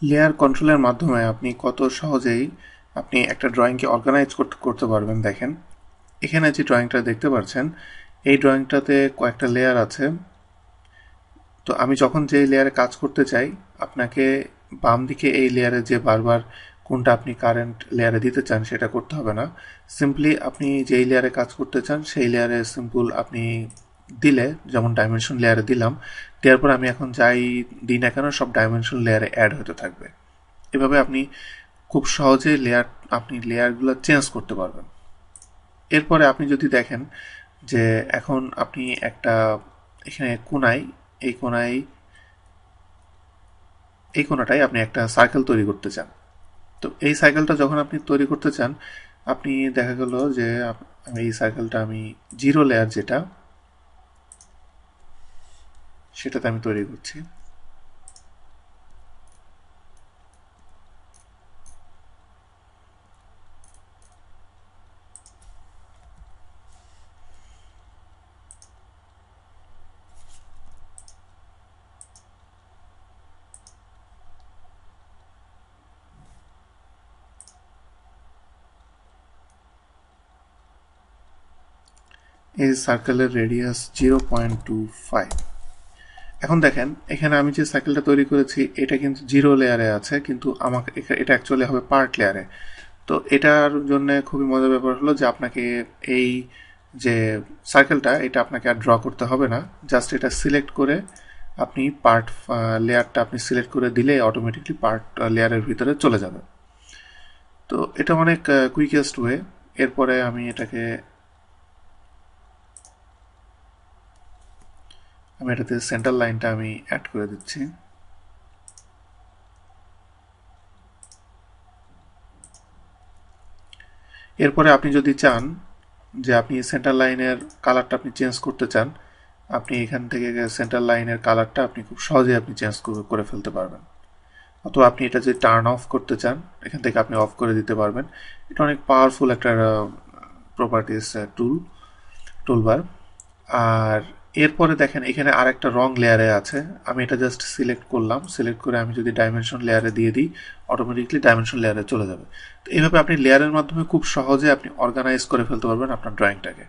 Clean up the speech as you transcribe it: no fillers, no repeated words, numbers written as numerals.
Layer কন্ট্রোলের মাধ্যমে আপনি কত সহজেই আপনি একটা ড্রয়িংকে অর্গানাইজ করতে পারবেন। দেখেন এখানে যে ড্রয়িংটা দেখতে পাচ্ছেন, এই ড্রয়িংটাতে কয়েকটা লেয়ার আছে। তো আমি যখন যে লেয়ারে কাজ করতে চাই, আপনাকে বাম দিকে এই লেয়ারে যে বারবার কোনটা আপনি কারেন্ট লেয়ারে দিতে চান সেটা করতে হবে না। সিম্পলি আপনি যেই লেয়ারে কাজ করতে চান সেই লেয়ারে সিম্পল আপনি দিলে, যেমন ডাইমেনশন লেয়ারে দিলাম, দেওয়ার পর আমি এখন যাই দিই না কেন সব ডাইমেনশন লেয়ারে অ্যাড হতে থাকবে। এভাবে আপনি খুব সহজে আপনি লেয়ারগুলো চেঞ্জ করতে পারবেন। এরপরে আপনি যদি দেখেন যে এখন আপনি একটা এখানে কোনায়, এই কোনায় এই কোনাটায় আপনি একটা সার্কেল তৈরি করতে চান। তো এই সার্কেলটা যখন আপনি তৈরি করতে চান, আপনি দেখা গেল যে এই সার্কেলটা আমি জিরো লেয়ার যেটা, সেটাতে আমি তৈরি করছি। এই সার্কেলের রেডিয়াস 0.25। এখন দেখেন এখানে আমি যে সার্কেলটা তৈরি করেছি এটা কিন্তু জিরো লেয়ারে আছে, কিন্তু আমাকে এটা অ্যাকচুয়ালি হবে পার্ট লেয়ারে। তো এটার জন্য খুবই মজার ব্যাপার হলো যে আপনাকে এই যে সার্কেলটা, এটা আপনাকে আর ড্র করতে হবে না। জাস্ট এটা সিলেক্ট করে আপনি পার্ট লেয়ারটা আপনি সিলেক্ট করে দিলে অটোমেটিকলি পার্ট লেয়ারের ভিতরে চলে যাবে। তো এটা অনেক কুইকেস্ট ওয়ে। এরপরে আমি এটাতে সেন্টার লাইনটা আমি অ্যাড করে দিচ্ছি। এরপরে আপনি যদি চান যে আপনি সেন্টার লাইনের কালারটা আপনি চেঞ্জ করতে চান, আপনি এখান থেকে সেন্টার লাইনের কালারটা আপনি খুব সহজেই আপনি চেঞ্জ করে ফেলতে পারবেন। অথবা আপনি এটা যদি টার্ন অফ করতে চান, এখান থেকে আপনি অফ করে দিতে পারবেন। এটা অনেক পাওয়ারফুল একটা প্রপার্টিস টুলবার। আর এরপরে দেখেন এখানে আরেকটা রং লেয়ারে আছে, আমি এটা জাস্ট সিলেক্ট করলাম। সিলেক্ট করে আমি যদি ডাইমেনশন লেয়ারে দিয়ে দিই, অটোমেটিকলি ডাইমেনশন লেয়ারে চলে যাবে। তো এইভাবে আপনি লেয়ারের মাধ্যমে খুব সহজে আপনি অর্গানাইজ করে ফেলতে পারবেন আপনার ড্রয়িংটাকে।